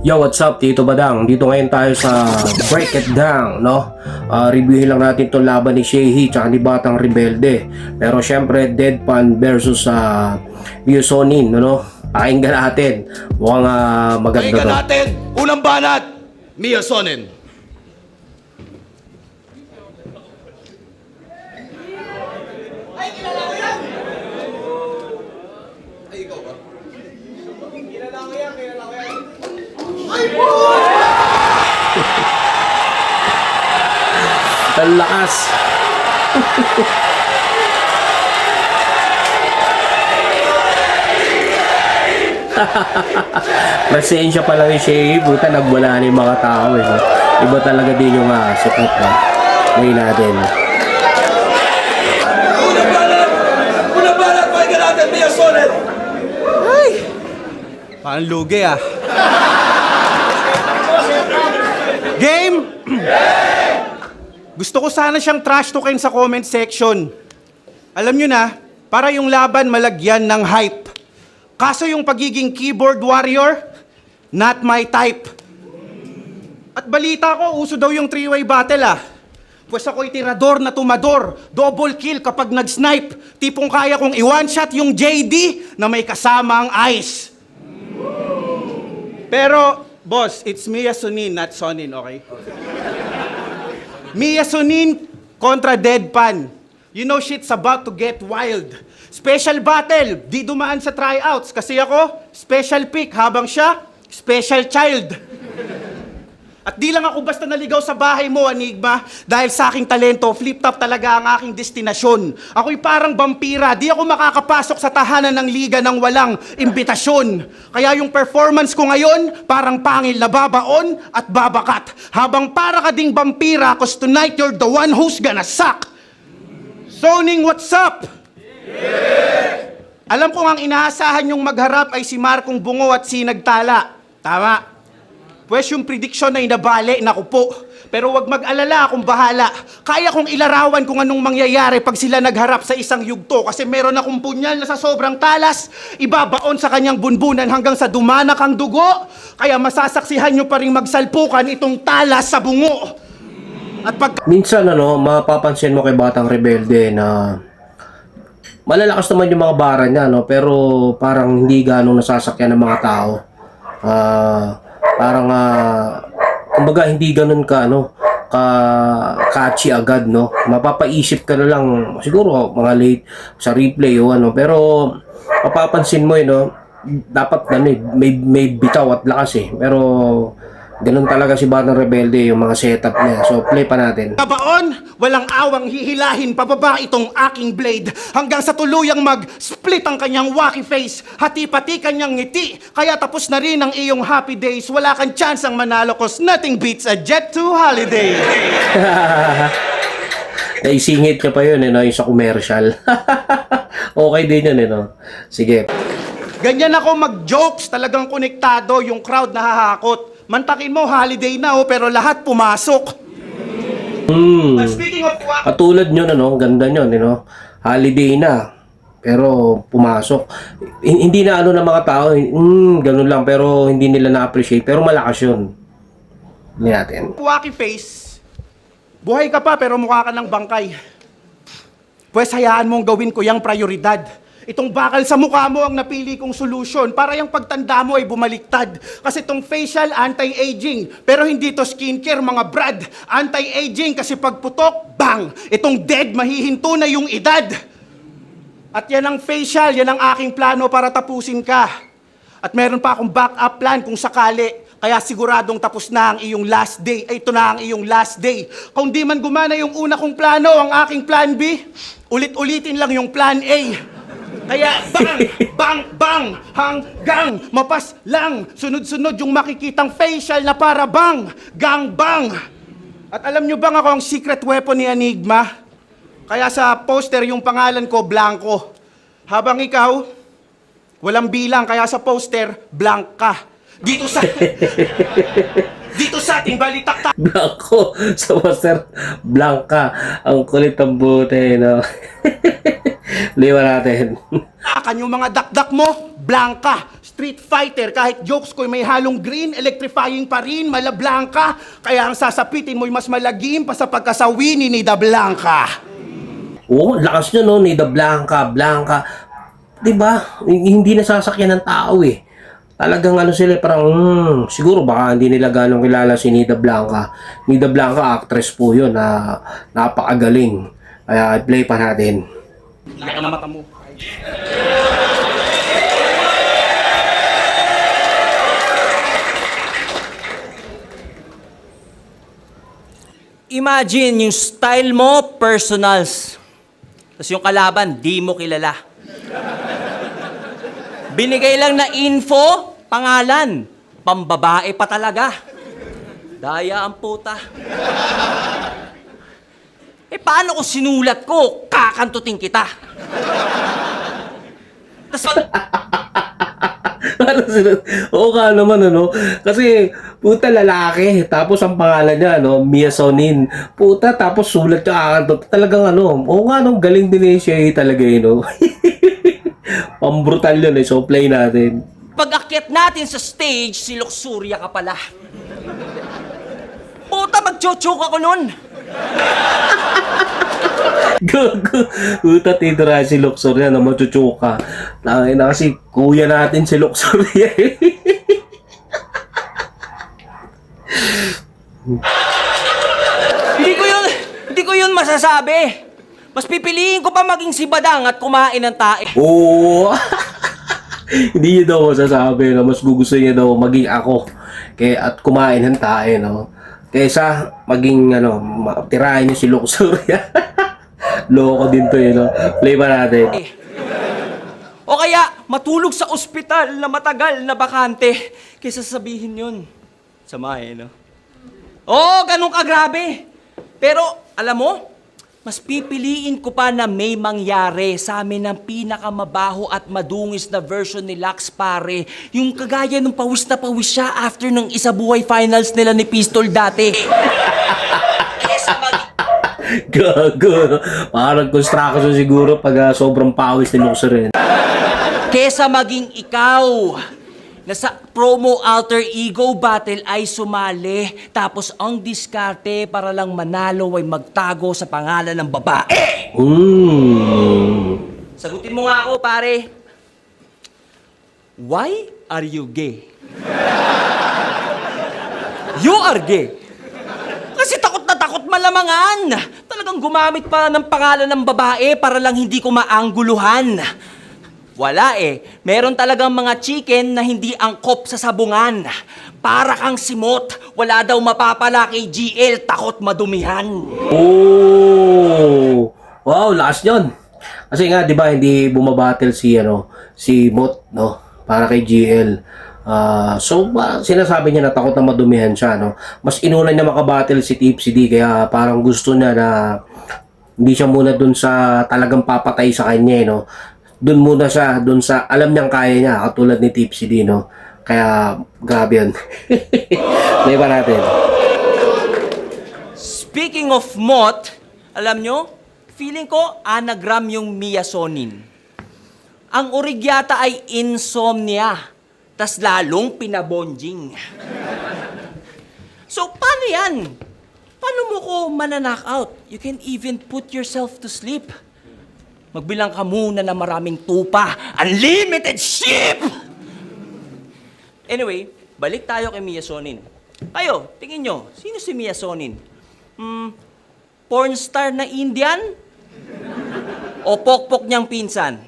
Yo, what's up? Tito Badang. Dito ngayon tayo sa Break It Down, no? Reviewin lang natin itong laban ni Shehi tsaka ni Batang Rebelde. Pero syempre, Deadpan versus Mia Sonin, no? Pakinggan natin. Mukhang maganda to. Pakinggan natin, unang banat, Mia Sonin. Ang lakas. Presensya pa lang yung Shehi, buta nagwala na yung mga tao eh. Iba talaga din yung sikat na. Ngayon natin. Unang banat, pakinggan natin, Mia Sonin. Ay! Parang lugi ah. Game! Gusto ko sana siyang trash talkin sa comment section. Alam nyo na, para yung laban malagyan ng hype. Kaso yung pagiging keyboard warrior, not my type. At balita ko, uso daw yung three-way battle ah. Pues ako'y tirador na tumador, double kill kapag nag-snipe. Tipong kaya kong i-one shot yung JD na may kasamang ice. Pero, boss, it's Mia Sonin, not Sonin, okay? Mia Sonin kontra Deadpan. You know shit's about to get wild. Special battle, di dumaan sa tryouts kasi ako, special pick habang siya, special child. At di lang ako basta naligaw sa bahay mo, Enigma, dahil sa aking talento, flip-top talaga ang aking destinasyon. Ako'y parang vampira, di ako makakapasok sa tahanan ng liga ng walang imbitasyon. Kaya yung performance ko ngayon, parang pangil na babaon at babakat. Habang para ka ding vampira, cause tonight you're the one who's gonna suck. Soning, what's up? Yeah! Alam ko ang inaasahan yung magharap ay si Markong Bungo at si Nagtala. Tama. Pues yung prediction na inabali, naku po. Pero wag mag-alala, akong bahala. Kaya kong ilarawan kung anong mangyayari pag sila nagharap sa isang yugto. Kasi meron akong punyal na sa sobrang talas, ibabaon sa kanyang bunbunan hanggang sa dumanak ang dugo. Kaya masasaksihan nyo pa rin magsalpukan itong talas sa bungo. At pag... Minsan mapapansin mo kay Batang Rebelde na malalakas naman yung mga bara niya, no? Pero parang hindi ganong nasasakyan ng mga tao. Parang kumbaga hindi ganun ka catchy agad, no? Mapapaisip ka na lang siguro mga late sa replay o pero mapapansin mo dapat may bitaw at lakas pero ganun talaga si Batang Rebelde yung mga setup niya. So play pa natin. Kabaon, walang awang hihilahin pababa itong aking blade hanggang sa tuluyang mag-split ang kanyang wacky face, hati-pati kanyang ngiti. Kaya tapos na rin ang iyong happy days. Wala kang chance ang manalo cause nothing beats a jet to holiday. Naisingit niya pa yun, yung sa commercial. Okay din yun, Sige. Ganyan ako mag-jokes, talagang konektado, yung crowd nahahakot. Mantakin mo, holiday na pero lahat pumasok. Speaking of Katulad nyo, ganda nyo, holiday na, pero pumasok. Hindi na ng mga tao, ganun lang, pero hindi nila na-appreciate, pero malakas yun. Hindi natin. wacky face, buhay ka pa pero mukha ka ng bangkay. Pues hayaan mong gawin ko yung prioridad. Itong bakal sa mukha mo ang napili kong solution para yung pagtanda mo ay bumaliktad. Kasi itong facial, anti-aging. Pero hindi to skincare, mga brad. Anti-aging kasi pagputok, bang! Itong dead, mahihinto na yung edad. At yan ang facial, yan ang aking plano para tapusin ka. At meron pa akong backup plan kung sakali. Kaya siguradong tapos na ang iyong last day. Ay, ito na ang iyong last day. Kung di man gumana yung una kong plano, ang aking plan B, ulit-ulitin lang yung plan A. Kaya bang, bang, bang, hanggang mapas lang. Sunod-sunod yung makikitang facial na para bang, gang, bang. At alam nyo bang ako ang secret weapon ni Enigma? Kaya sa poster yung pangalan ko, Blanco. Habang ikaw, walang bilang, kaya sa poster, blank ka. Dito sa ating balitaktak. Blanco sa poster, Blanca. Ang kulit ng buti, Liwa natin. Akan yung mga dakdak mo, Blanca. Street Fighter, kahit jokes ko may halong green, electrifying pa rin, mala Blanca. Kaya ang sasapitin mo'y mas malagim pa sa pagkasawi ni Nida Blanca. Oo, lakas nyo no, Nida Blanca, Blanca. Diba? Hindi nasasakyan ng tao eh. Talagang ano sila, parang, siguro baka hindi nila ganong kilala si Nida Blanca. Nida Blanca, actress po yun, na napakagaling. Kaya play pa natin. Laki na mata mo. Imagine yung style mo, personals. Tapos yung kalaban, di mo kilala. Binigay lang na info, pangalan. Pambabae pa talaga. Daya ang puta. Paano kung sinulat ko, kakantutin kita? Oo nga naman ano. Kasi puta lalaki. Tapos ang pangalan niya ano, Mia Sonin. Puta tapos sulat niya akantot. Talagang ano. Oo nga nung galing din siya talaga no. Pambrutal yun eh. So play natin. Pag-akyat natin sa stage, si Luxuria ka pala. Puta, mag-chochoke ako nun. Gago. Puta titira si Luxuria na machuchuka. Tangin na kasi kuya natin si Luxuria eh. Hindi ko yun masasabi. Mas pipiliin ko pa maging si Badang at kumain ng tae. Oo. Hindi niya daw masasabi na mas gugusto niya daw maging ako at kumain ng tae no. Kaysa maging ano, tirahin niya si Luxuria. Loko din to no. Play pa natin. O kaya, matulog sa ospital na matagal na bakante. Kaysa sabihin yun. Sama no? Oo, ganun kagrabe. Pero, alam mo, mas pipiliin ko pa na may mangyari sa amin ng pinakamabaho at madungis na version ni Lax pare. Yung kagaya ng pawis na pawis siya after ng isabuhay finals nila ni Pistol dati. Gago. Parang construction siguro pag sobrang pawis ni Luxuria. Kesa maging ikaw na sa promo alter ego battle ay sumali tapos ang diskarte para lang manalo ay magtago sa pangalan ng babae. Sagutin mo nga ako, pare. Why are you gay? You are gay. Kasi takot na takot malamangan. Talagang gumamit pa ng pangalan ng babae para lang hindi ko maangguluhan. Wala eh. Meron talagang mga chicken na hindi angkop sa sabungan. Para kang simot. Wala daw mapapala kay GL. Takot madumihan. Oh! Wow, lakas yun. Kasi nga, di ba, hindi bumabattle si Mot, no? Para kay GL. Sinasabi niya na takot na madumihan siya, no? Mas inuna niya makabattle si Tipsy D, kaya parang gusto niya na hindi siya muna dun sa talagang papatay sa kanya, no? Doon muna siya, doon sa alam niyang kaya niya, katulad ni Tipsy D, no? Kaya, grabe yun. May ba natin? Speaking of Mot, alam nyo, feeling ko anagram yung Miasonin. Ang origyata ay insomnia, tas lalong pinabonjing. So, paano yan? Paano mo ko mananockout? You can even put yourself to sleep. Magbilang ka muna na maraming tupa. Unlimited ship! Anyway, balik tayo kay Mia Sonin. Kayo, tingin nyo, sino si Mia Sonin? Porn star na Indian? O pokpok niyang pinsan?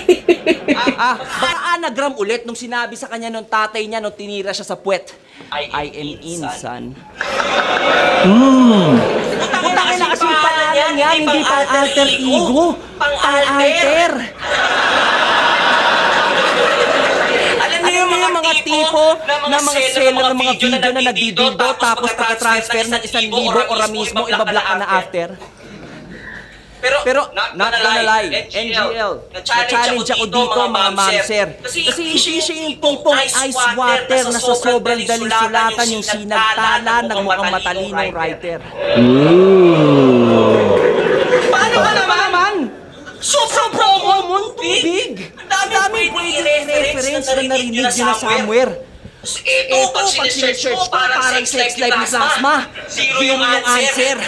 Baka anagram ulit nung sinabi sa kanya nung tatay niya nung tinira siya sa puwet. I am in, son. Punta na kasi yung pangalan yan, hindi pang alter ego. Pang-alter. Alam niyo yung mga tipo na mga seller ng mga video na nagdidido tapos pagka-transfer ng 1,000 o ramismo, ibablock ka na after? Pero not gonna lie, NGL, na-challenge ako dito mga mamser. Kasi hindi siya yung tipong ice water na sa sobrang daling sulatan yung sinagtala ng mukhang matalinong writer. Paano ka naman? Sobrang common tubig! Dami maraming pwedeng i-reference na narinig nyo na somewhere. Ito, pag sinesearch ko, parang sex life ni Plasma. Zero yung answer.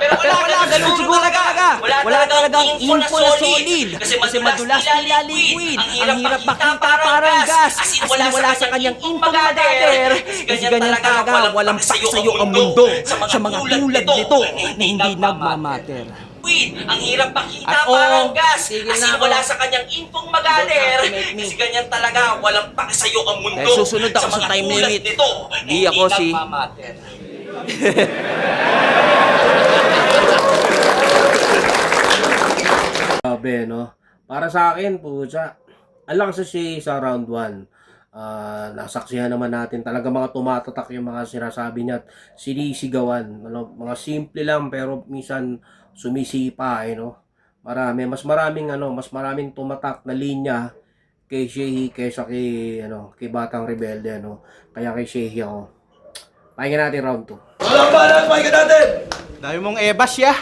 Pero wala ganun siguro talaga. Wala talagang info na solid. Kasi madulas nila liquid. Ang hirap makita parang gas. As in wala sa kanyang info magader. Kasi ganyan talaga, walang paksayo ang mundo sa mga tulad nito na hindi nagmamatter. Ang hirap makita parang gas. Kasi wala sa kanyang infong magaler. Kasi ganyan talaga, walang pakisayo ang mundo. Susunod ako sa time limit. Di ako si... Sabi, no? Para sa akin, pucha, alang sa round 1. Nasaksihan naman natin talaga mga tumatatak yung mga sinasabi niya at sinisigawan. Ano, mga simple lang pero minsan sumisipa, no? Mas maraming tumatak na linya kay Shehi kaysa kay Batang Rebelde, no? Kaya kay Shehi ako. Pakinggan natin round 2. Walang balat, pakinggan natin! Dami mong ebas ya.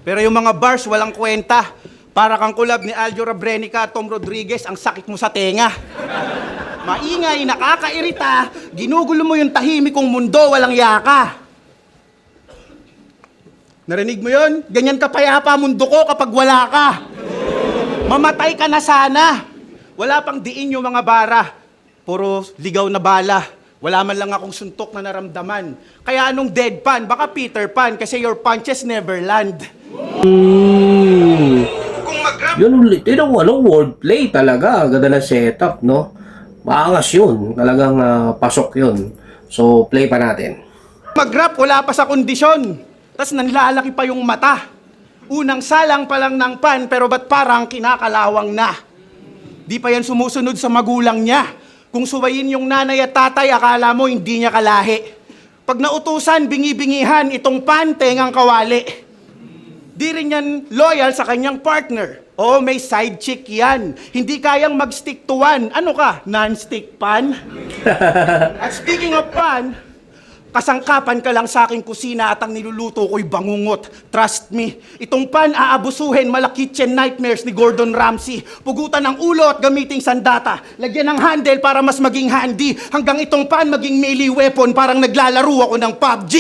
Pero yung mga bars walang kwenta. Para kang kulab ni Aljo Rabrenica at Tom Rodriguez, ang sakit mo sa tenga. Maingay, nakakairita, ginugulo mo yung tahimik kong mundo, walang yaka. Narinig mo yun? Ganyan kapayapa mundo ko kapag wala ka. Mamatay ka na sana. Wala pang diin yung mga bara. Puro ligaw na bala. Wala man lang akong suntok na naramdaman. Kaya anong deadpan? Baka Peter Pan kasi your punches never land. Yun ulit, wordplay talaga. Ganda na setup, no? Maangas yun. Talagang pasok yun. So, play pa natin. Mag-rap, wala pa sa kondisyon. Tapos nanlalaki pa yung mata. Unang salang pa lang ng pan, pero ba't parang kinakalawang na? Di pa yan sumusunod sa magulang niya. Kung suwayin yung nanay at tatay, akala mo hindi niya kalahi. Pag nautusan, bingi-bingihan, itong pan, tengang kawali. Di rin yan loyal sa kanyang partner. Oh, may side chick yan. Hindi kayang mag-stick to one. Ano ka? Non-stick pan? At speaking of pan, kasangkapan ka lang sa aking kusina at ang niluluto ko'y bangungot. Trust me, itong pan aabusuhin mala kitchen nightmares ni Gordon Ramsay. Pugutan ng ulo at gamiting sandata. Lagyan ng handle para mas maging handy. Hanggang itong pan maging melee weapon parang naglalaro ako ng PUBG.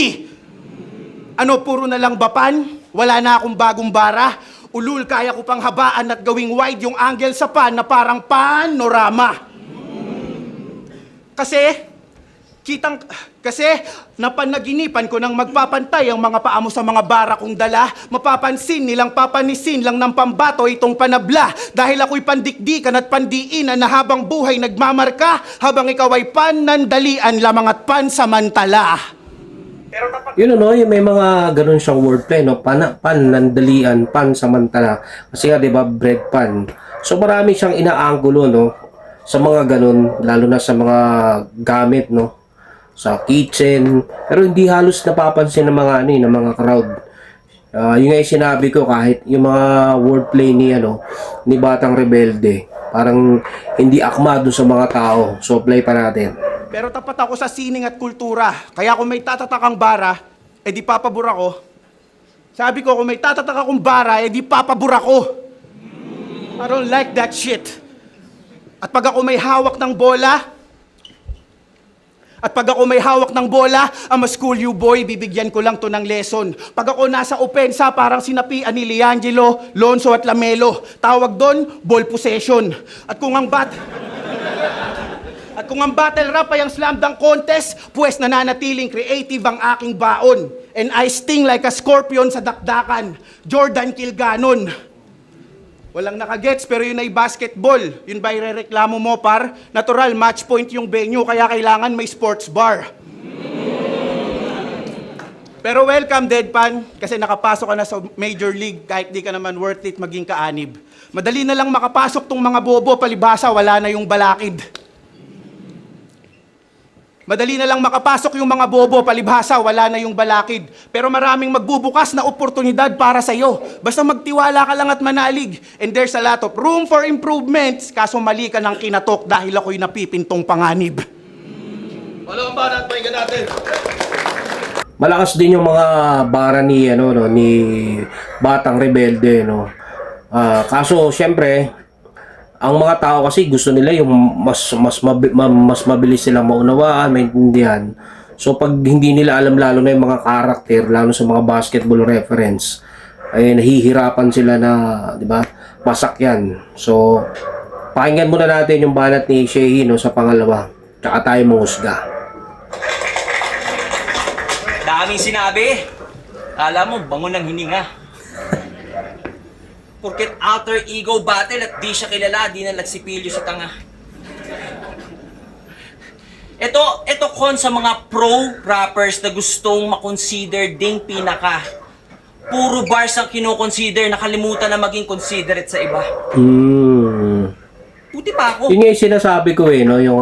Ano, puro na lang ba pan? Wala na akong bagong bara. Ulul, kaya ko pang habaan at gawing wide yung angle sa pan na parang panorama. Kasi napanaginipan ko nang magpapantay ang mga paa mo sa mga bara kong dala. Mapapansin nilang papanisin lang ng pambato itong panabla. Dahil ako'y pandikdikan at pandiinan na habang buhay nagmamarka, habang ikaw ay panandalian lamang at pansamantala. Yun yung may mga ganun siyang wordplay, no? Panandalian, pansamantala. Kasi nga, di ba, bread pan. So marami siyang inaanggulo, no? Sa mga ganun, lalo na sa mga gamit, no? Sa kitchen. Pero hindi halos napapansin ng mga ng mga crowd. Yung nga yung sinabi ko, kahit yung mga wordplay ni Batang Rebelde, parang hindi akma doon sa mga tao. So play pa natin. Pero tapat ako sa sining at kultura. Kaya kung may tatatakang bara, di papabura ko. Sabi ko, kung may tatatak akong bara, di papabura ko. I don't like that shit. At pag ako may hawak ng bola, I'm a school you boy, bibigyan ko lang to ng lesson. Pag ako nasa opensa, parang sinapian ni Liangelo, Lonzo at Lamelo. Tawag doon, ball possession. At kung ang battle rap ay ang slam dunk contest, pues nananatiling creative ang aking baon. And I sting like a scorpion sa dakdakan. Jordan Kilganon. Walang nakagets pero yun ay basketball. Yun ba irereklamo mo par? Natural, match point yung venue kaya kailangan may sports bar. Pero welcome, Deadpan, kasi nakapasok ka na sa Major League kahit di ka naman worth it maging kaanib. Madali na lang makapasok tong mga bobo, palibhasa wala na yung balakid. Madali na lang makapasok yung mga bobo, palibhasa, wala na yung balakid. Pero maraming magbubukas na oportunidad para sa'yo. Basta magtiwala ka lang at manalig. And there's a lot of room for improvements, kaso mali ka ng kinatok dahil ako'y napipintong panganib. Walang balat, pakinggan natin! Malakas din yung mga bara ni Batang Rebelde, no? Kaso syempre, ang mga tao kasi gusto nila yung mas mabilis silang maunawaan, maintindihan. So pag hindi nila alam, lalo na yung mga karakter, lalo sa mga basketball reference, ay nahihirapan sila na, di ba, masakyan. So pakinggan muna natin yung banat ni Shehi, no, sa pangalawa. Tsaka tayo manghusga. Daming sinabi. Kala mo, bango ng hininga. Porket alter ego battle at di siya kilala, di na nagsipilyo sa tanga. Ito kon sa mga pro rappers na gustong makonsider ding pinaka. Puro bars ang kinoconsider, nakalimutan na maging considerate sa iba. Puti pa ako. Yun nga yung sinasabi ko no, yung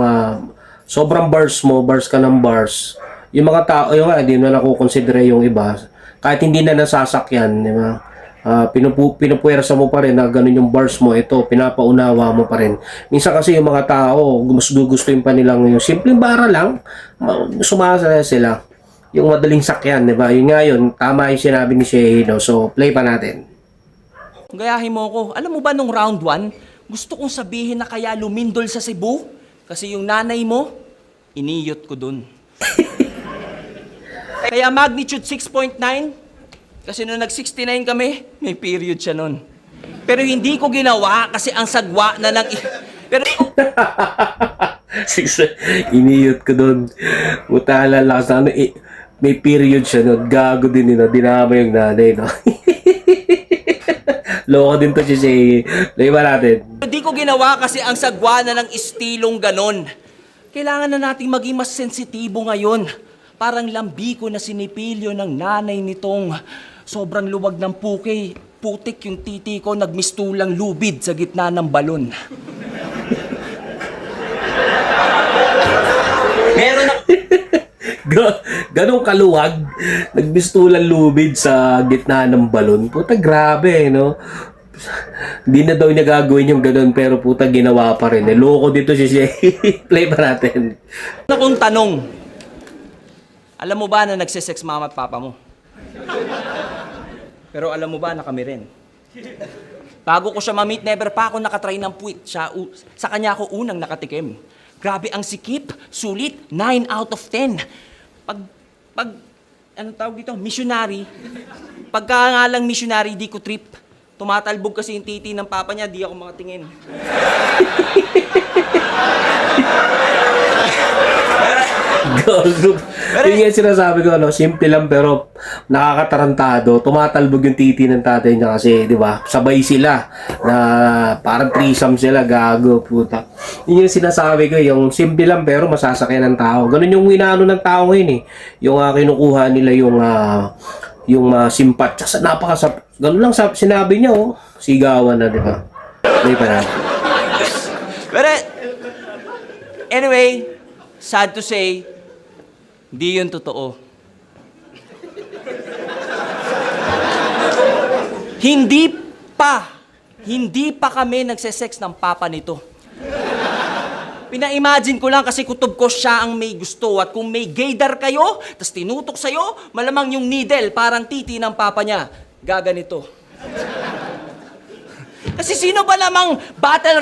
sobrang bars mo, bars ka ng bars. Yung mga tao, yung hindi na nakukonsidera yung iba. Kahit hindi na nasasakyan, di ba? Pinupuwersa mo pa rin na ganun yung bars mo, ito, pinapaunawa mo pa rin. Minsan kasi yung mga tao, gustuin pa nilang yung simpleng bara lang, sumasaya sila. Yung madaling sakyan, di ba? Yun nga yun, tama yung sinabi ni Shehi, no? So, play pa natin. Gayahin mo ko. Alam mo ba nung round 1, gusto kong sabihin na kaya lumindol sa Cebu? Kasi yung nanay mo, iniyot ko dun. Kaya magnitude 6.9, kasi nung nag-69 kami, may period siya nun. Pero hindi ko ginawa kasi ang sagwa na ng... Pero... Iniyot ko doon. Utala lang sa may period siya no. Gago din no. Dinama yung nanay no. Loko din to si Shay. Lagay ba natin? Hindi ko ginawa kasi ang sagwa na ng istilong ganon. Kailangan na nating maging mas sensitibo ngayon. Parang lambiko na sinipilyo ng nanay nitong sobrang luwag ng putik yung titi ko, nagmistulang lubid sa gitna ng balon. Meron na... Ganong kaluwag, nagbistulan lubid sa gitna ng balon. Puta, grabe, no? Hindi na daw niya gagawin yung ganon, pero puta, ginawa pa rin. Loko dito si Shay. Play pa natin. Akong tanong, alam mo ba na nagsisex mama at papa mo? Pero alam mo ba na kami rin? Bago ko siya ma-meet, never pa ako nakatry ng puwit. Sa kanya ako unang nakatikim. Grabe ang sikip, sulit, 9 out of 10. Anong tawag dito? Missionary. Pagka nga lang missionary, di ko trip. Tumatalbog kasi yung titi ng papa niya, di ako makatingin. Gago. Yung yung sinasabi ko, no, simple lang pero nakakatarantado. Tumatalbog yung titi ng tatay niya kasi, di ba? Sabay sila na parang threesome sila. Gago, puta. Yun yung sinasabi ko, yung simple lang pero masasakyan ng tao. Ganun yung inaano ng tao ngayon eh. Yung kinukuha nila yung simpat. Sa ganun lang sinabi niya, oh. Sigawan na, di ba? Di ba na? Pero, anyway, sad to say, di yun totoo. Hindi pa kami nagsesex ng papa nito. Pina-imagine ko lang kasi kutob ko siya ang may gusto at kung may gaydar kayo, tas tinutok sa'yo, malamang yung needle parang titi ng papa niya. Gaganito. Kasi sino ba namang battle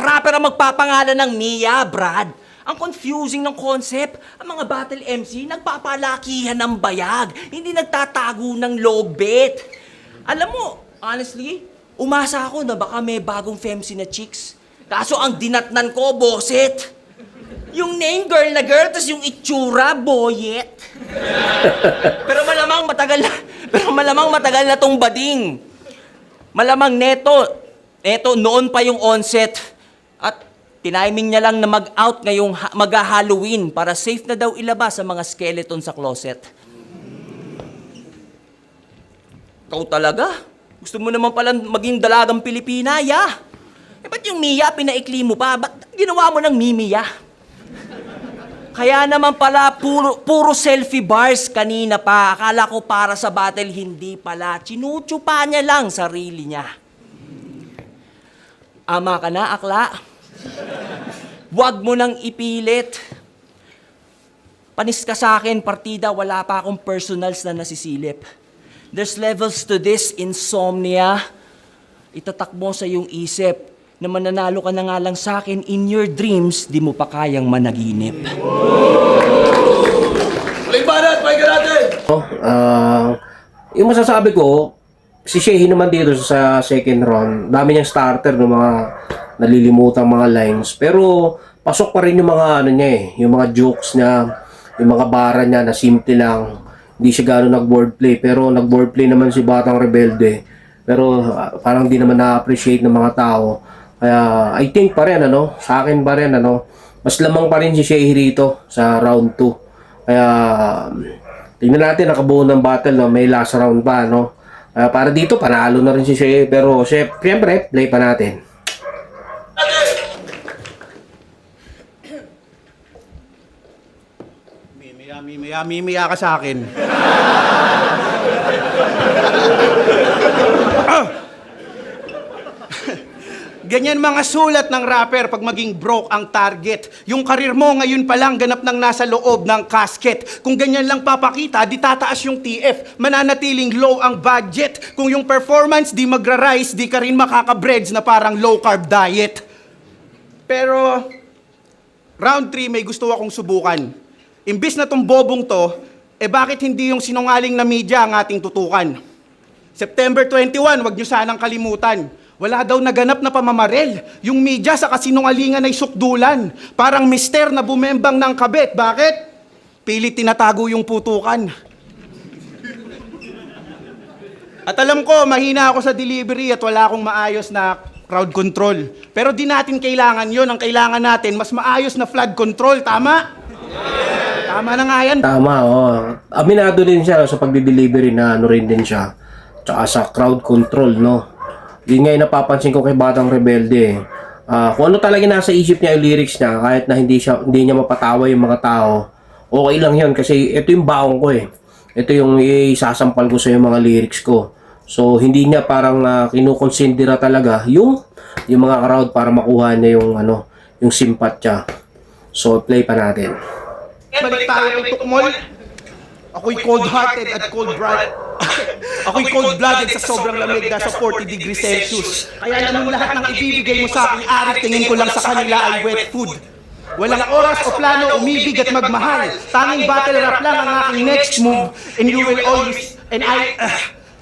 rapper ang magpapangalan ng Mia, Brad? Ang confusing ng concept. Ang mga battle MC, nagpapalakihan ng bayag. Hindi nagtatago ng logbet. Alam mo, honestly, umasa ako na baka may bagong femc na chicks. Kaso ang dinatnan ko, boset. Yung name girl na girl, tas yung itsura, boyet. Pero malamang matagal na tong bading. Malamang neto noon pa yung onset. At tiniming niya lang na mag-out ngayong mag-Halloween para safe na daw ilabas sa mga skeleton sa closet. Ikaw talaga? Gusto mo naman pala maging dalagang Pilipina, ya? Eh, ba't yung Mia pinaikli mo pa? Ba't ginawa mo ng Mimiya? Kaya naman pala, puro selfie bars kanina pa. Akala ko para sa battle, hindi pala. Chinutsupa niya lang sarili niya. Ama ka na, akla. Huwag mo nang ipilit. Panis ka sa akin, partida, wala pa akong personals na nasisilip. There's levels to this insomnia. itatak mo sa iyong isip na mananalo ka na nga lang sa akin in your dreams, di mo pa kayang managinip. Muling banat, pakinggan natin! Yung masasabi ko, si Shehi naman dito sa second round, dami niyang starter ng mga nalilimutang mga lines. Pero pasok pa rin yung mga ano niya yung mga jokes niya, yung mga bara niya na simple lang. Hindi siya gano'n nag-wordplay, pero nag-wordplay naman si Batang Rebelde. Pero parang di naman na-appreciate ng mga tao. Kaya I think pa rin sa akin pa rin mas lamang pa rin si Shehi rito sa round 2. Kaya tingnan natin nakabuo ng battle may last round pa para dito panalo na rin si Shehi, pero siyempre play pa natin. Mimaya ka sa akin. Ganyan mga sulat ng rapper pag maging broke ang target. Yung karir mo ngayon pa lang ganap nang nasa loob ng casket. Kung ganyan lang papakita, di tataas yung TF. Mananatiling low ang budget. Kung yung performance di magra-rise, di ka rin makaka-breads na parang low carb diet. Pero, round 3 may gusto akong subukan. Imbis na tong bobong to, bakit hindi yung sinungaling na media ang ating tutukan? September 21, wag nyo sanang kalimutan. Wala daw naganap na pamamarel. Yung media sa kasinungalingan ay sukdulan. Parang mister na bumembang ng kabit. Bakit? Pilit tinatago yung putukan. At alam ko, mahina ako sa delivery at wala akong maayos na crowd control. Pero di natin kailangan yon. Ang kailangan natin, mas maayos na flood control. Tama? Tama na nga yan. Tama, Aminado din siya sa pagdi-delivery na rin din siya. Tsaka sa crowd control, Yun nga yung napapansin ko kay Batang Rebelde. Kung ano talaga nasa isip niya yung lyrics niya, kahit na hindi niya mapatawa yung mga tao, okay lang yun kasi ito yung baong ko Ito yung isasampal ko sa yung mga lyrics ko. So, hindi niya parang kinukonsindera talaga yung mga crowd para makuha niya yung simpatya. So, play pa natin. Balik tayo kay Tukmol. Ako'y cold-hearted at cold-blooded. Ako'y cold-blooded sa sobrang lamig na sa 40 degrees Celsius. Kaya naman lahat ng ibibigay mo sa akin, Arik, tingin ko lang sa kanila ay wet food. Walang oras o plano umibig at magmahal. Tanging battle rap lang ang aking next move. And you will always...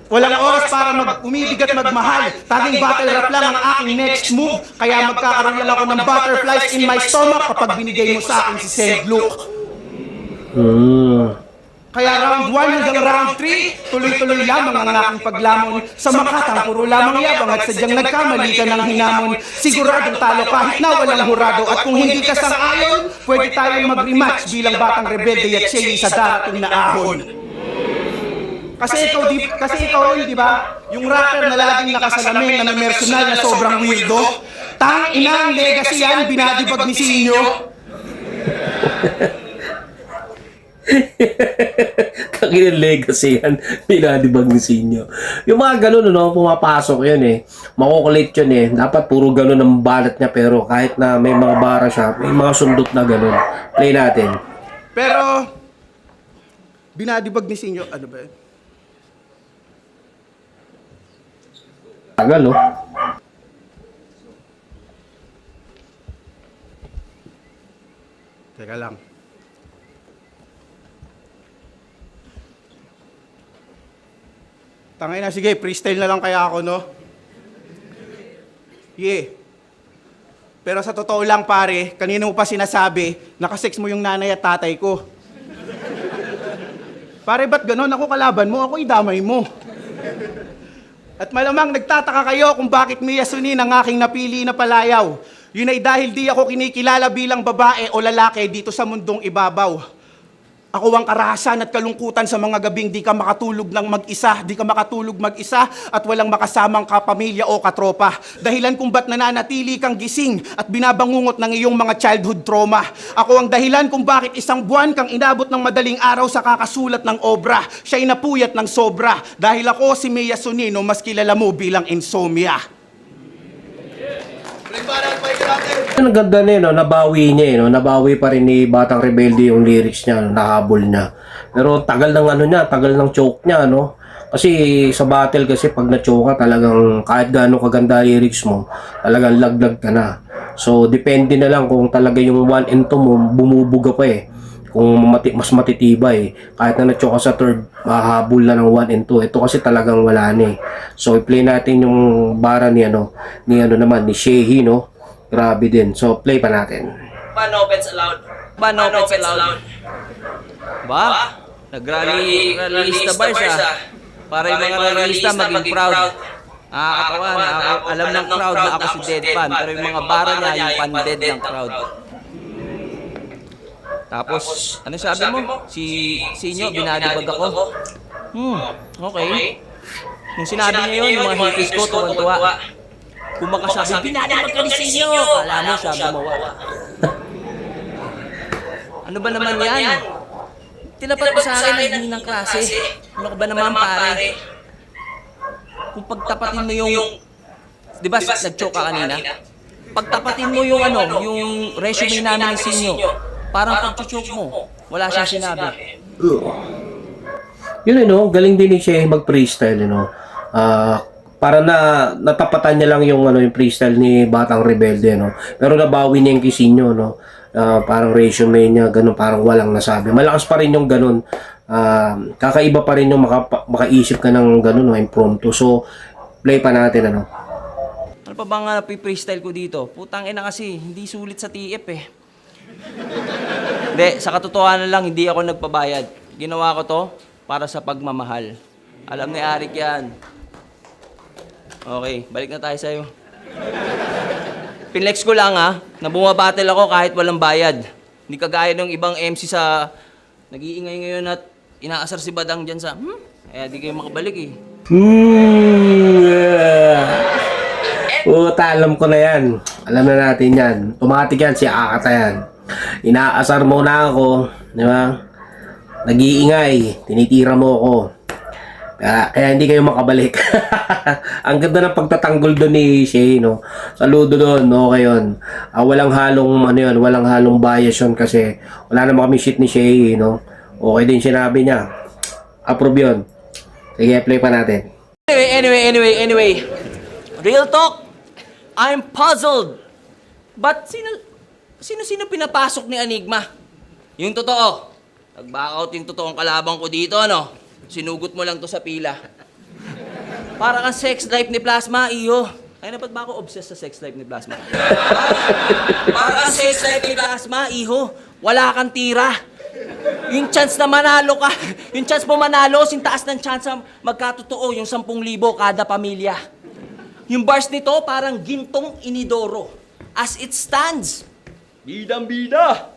Walang oras para umibig at magmahal. Tanging battle rap lang ang aking next move. Kaya magkakaroon lang ako ng butterflies in my stomach kapag binigay mo sa akin si Saint Luke. Kaya round 1 hanggang round 3, tuloy-tuloy lamang ang aking paglamon. Sa makatang puro lamang yabang at sadyang nagkamali ka ng hinamon. Siguradong talo kahit na walang hurado. At kung hindi ka sang-ayon, pwede tayong mag-rematch bilang Batang Rebelde at Shehi sa darating na ahon. Kasi ikaw yun, di ba? Yung rapper na laging nakasalamin na may personal na sobrang weirdo. Tang inang legacy yan, binadibag ni Sinyo. Kakilang legacy yan, pinadibag ni Sinyo. Yung mga ganun, pumapasok yun makukulit yun Dapat puro ganun ang balat niya, pero kahit na may mga bara siya, may mga sundot na ganun. Play natin. Pero, binadibag ni Sinyo, ano ba yun? Tagal, Teka lang. Tangay na, sige, freestyle na lang kaya ako, Yeah. Pero sa totoo lang, pare, kanina mo pa sinasabi, nakasex mo yung nanay at tatay ko. Pare, ba't ganon? Ako kalaban mo, ako idamay mo. At malamang nagtataka kayo kung bakit Mia Sunin ang aking napili na palayaw. Yun ay dahil di ako kinikilala bilang babae o lalaki dito sa mundong ibabaw. Ako ang karahasan at kalungkutan sa mga gabing di ka makatulog mag-isa at walang makasamang kapamilya o katropa. Dahilan kung ba't nananatili kang gising at binabangungot ng iyong mga childhood trauma. Ako ang dahilan kung bakit isang buwan kang inabot ng madaling araw sa kakasulat ng obra. Siya'y napuyat ng sobra. Dahil ako si Mia Sunino, mas kilala mo bilang insomnia. Muling banat, pakinggan natin! Ang ganda niya, nabawi niya nabawi pa rin ni Batang Rebelde yung lyrics niya, nahabol niya. Pero tagal ng tagal ng choke niya, Kasi sa battle kasi pag na-choke ka, talagang kahit gaano kaganda lyrics mo, talagang laglag ka na. So, depende na lang kung talaga yung 1 and 2 mo, bumubuga pa eh. Kung mas matitibay. Kahit na na-choke ka sa third, mahahabol na ng 1 and 2. Ito kasi talagang wala na eh. So, i-play natin yung bara ni naman, ni Shehi, no? Grabe din. So, play pa natin. Paano pets allowed? Paano pets allowed? Ba? Nag-rallyista ba siya? Para yung mga rallyista maging proud. Nakakatawa na alam ng crowd na ako si Deadpan. Pero yung mga bara niya, yung pan-dead ng crowd. Tapos, ano sabi mo? Si inyo, binalibag ako. Okay. Nung sinabi niya yun, yung mga hippies ko, tuwan-tuwa. Kung makasabi, binalibag ka ni Sinyo! Alam mo siya, gumawa. Ano ba naman yan? Tinapat mo sa akin ang ng klase. Ano ka ba naman, pare? Kung pagtapatin mo yung... Di ba, nag-choke ka kanina? Pagtapatin mo yung yung resume namin ni Sinyo, parang pag-choke mo, wala siyang sinabi. Yun galing din ni Shehi mag-freestyle, para natapatan niya lang yung freestyle ni Batang Rebelde, pero nabawi niya yung Kisinyo, parang resume niya ganun, parang walang nasabi. Malakas pa rin yung ganun. Kakaiba pa rin yung makaisip ka ng ganun, impromptu. So play pa natin. Ano pa bang freestyle ko dito? Putang ina kasi hindi sulit sa TF eh. Hindi, sa katotohanan lang, hindi ako nagpabayad. Ginawa ko to para sa pagmamahal. Alam ni Arik yan. Okay, balik na tayo sa'yo. Pinlex ko lang na bumabattle ako kahit walang bayad. Hindi kagaya ng ibang MC sa nag-iingay ngayon at inaasar si Badang dyan sa, di kayo makabalik eh. Puta, alam ko na yan. Alam na natin yan. Automatic yan, si Akata yan. Inaasar mo na ako, di ba? Nag-iingay, tinitira mo ako. Kaya hindi kayo makabalik. Ang ganda ng pagtatanggol doon ni Shay, Saludo doon, okay yun. Walang halong, walang halong bias yun kasi wala naman kami shit ni Shay, Okay din sinabi niya. Approve yun. Sige, play pa natin. Anyway. Real talk, I'm puzzled. But sino pinapasok ni Enigma? Yung totoo. Nag-back out yung totoong kalabang ko dito, Sinugot mo lang to sa pila. Para kang sex life ni Plasma, iyo. Kaya na ba't ba ako obsessed sa sex life ni Plasma? Para kang sex life ni Plasma, iho. Wala kang tira. Yung chance na manalo ka, yung chance mo manalo, sintaas ng chance na magkatotoo, yung 10,000 kada pamilya. Yung bars nito parang gintong inidoro. As it stands, bidang-bida.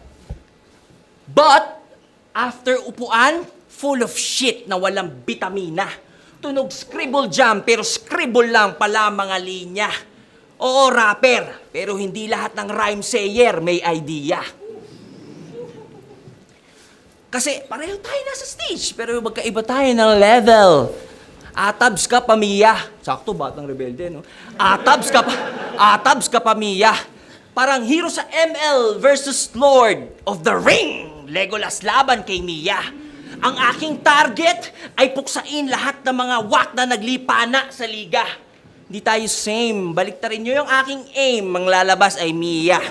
But, after upuan, full of shit na walang bitamina. Tunog scribble jam, pero scribble lang pala mga linya. Oo, rapper, pero hindi lahat ng rhyme sayer may idea. Kasi pareho tayo nasa stage, pero magkaiba tayo ng level. Atabs ka, pamiya. Sakto, Batang Rebelde, Atabs ka, pamiya. Parang hero sa ML versus Lord of the Ring. Legolas laban kay Mia. Ang aking target ay puksain lahat ng mga wak na naglipana sa liga. Hindi tayo same. Baliktarin nyo yung aking aim. Ang lalabas ay Mia.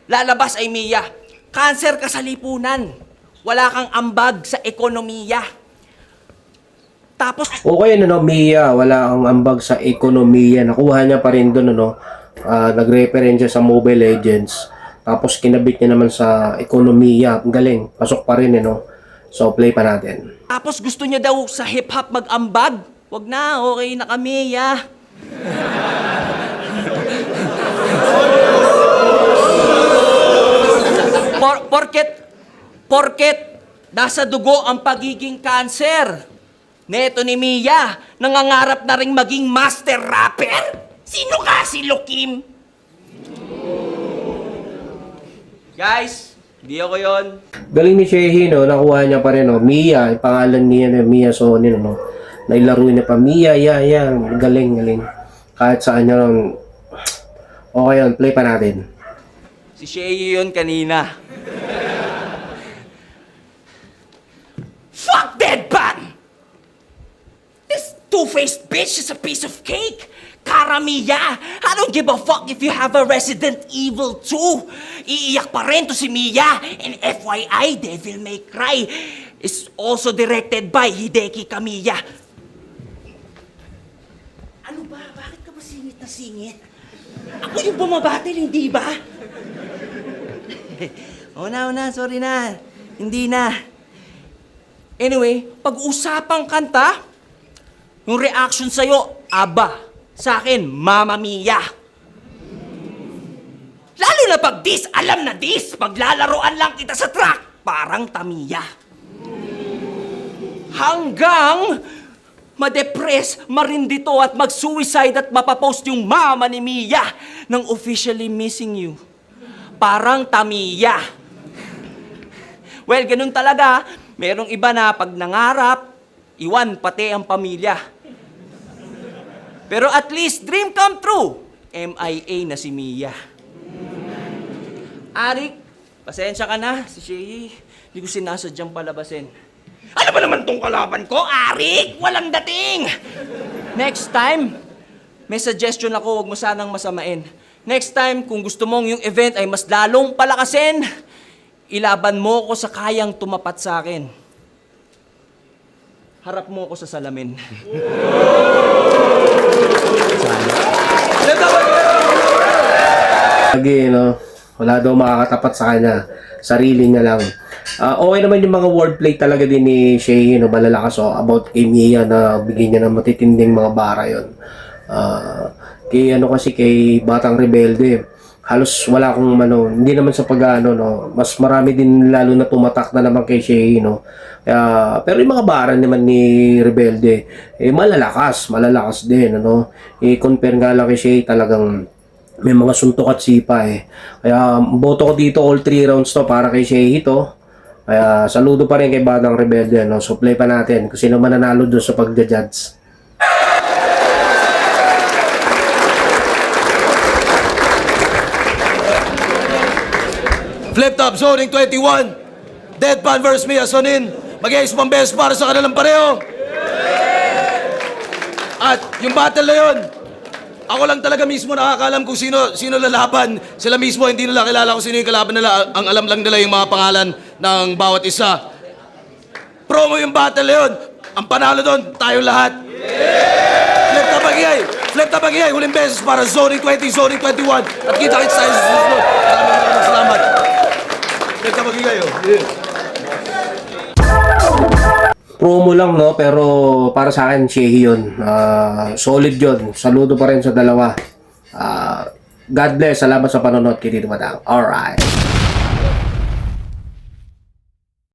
Lalabas ay Mia. Cancer ka sa lipunan. Wala kang ambag sa ekonomiya. Tapos... Okay, Mia, wala kang ambag sa ekonomiya. Nakuha niya pa rin doon, nagreferensya sa Mobile Legends. Tapos kinabit niya naman sa ekonomiya. Ang galing, pasok pa rin, So, play pa natin. Tapos gusto niya daw sa hip-hop mag-ambag. Wag na, okay na kami, ya. Porket nasa dugo ang pagiging cancer. Neto ni Mia, nangangarap na ring maging master rapper. Sino ka si Lukim? Guys, di ako yon. Galing ni Shehi, nakuha niya pa rin, Mia, yung pangalan niya, Mia Sonin, nailaro niya pa, Mia, galing. Kahit saan niya, okay yun, play pa natin. Si Shehi yun kanina. two-faced bitch is a piece of cake. Karamiya, I don't give a fuck if you have a Resident Evil 2. Iiyak pa rin to si Mia. And FYI, Devil May Cry is also directed by Hideki Kamiya. Ano ba? Bakit ka ba singit na singit? Ako yung bumabatil, hindi ba? Una, sorry na. Hindi na. Anyway, pag-usapang kanta, yung reaction sa'yo, aba. Sa akin, Mamma Mia. Lalo na pag dis, alam na dis. Paglalaroan lang kita sa track, parang Tamiya. Hanggang madepress, marindito at mag-suicide at mapapost yung mama ni Mia ng officially missing you. Parang Tamiya. Well, ganun talaga. Merong iba na pag nangarap, iwan pati ang pamilya. Pero at least, dream come true. MIA na si Mia. Arik, pasensya ka na, si Shay. Hindi ko sinasadyang palabasin. Ano ba naman tong kalaban ko, Arik? Walang dating! Next time, may suggestion ako, huwag mo sanang masamain. Next time, kung gusto mong yung event ay mas lalong palakasin, ilaban mo ko sa kayang tumapat sa akin. Harap mo ko sa salamin. Lagi, no? Wala daw makakatapat sa kanya. Sarili niya lang. Okay naman yung mga wordplay talaga din ni Shay, no? Malalakas about kay Mia na bigyan niya ng matitinding mga bara yun. Kay Batang Rebelde, halos wala akong hindi naman sa pag-ano, no? Mas marami din lalo na tumatak na naman kay Shay, no? Pero yung mga bara naman ni Rebelde, malalakas din, ano? I-compare nga lang kay Shay, talagang may mga suntok at sipa Kaya boto ko dito all 3 rounds to para kay Shay ito. Kaya saludo pa rin kay Batang Rebelde, no? So play pa natin kung sino mananalo doon sa pagja-judge. Flip top, zoning 21. Deadpan versus Mia Sonin. Mag-iis pang beses para sa kanilang pareho. At yung battle na yun, ako lang talaga mismo nakakalam kung sino lalaban. Sila mismo, hindi nila kilala kung sino yung kalaban nila. Ang alam lang nila yung mga pangalan ng bawat isa. Promo yung battle na yun. Ang panalo doon, tayo lahat. Flip top mag-iay. Flip top mag-iay. Huling beses para zoning 20, zoning 21. At kita-kits tayo sa susunod. Maraming salamat. Flip top mag-iay. Promo lang, no? Pero para sa akin, Shay yun. Solid yun. Saludo pa rin sa dalawa. God bless. Salamat sa panonood kay Tito Batang. Alright.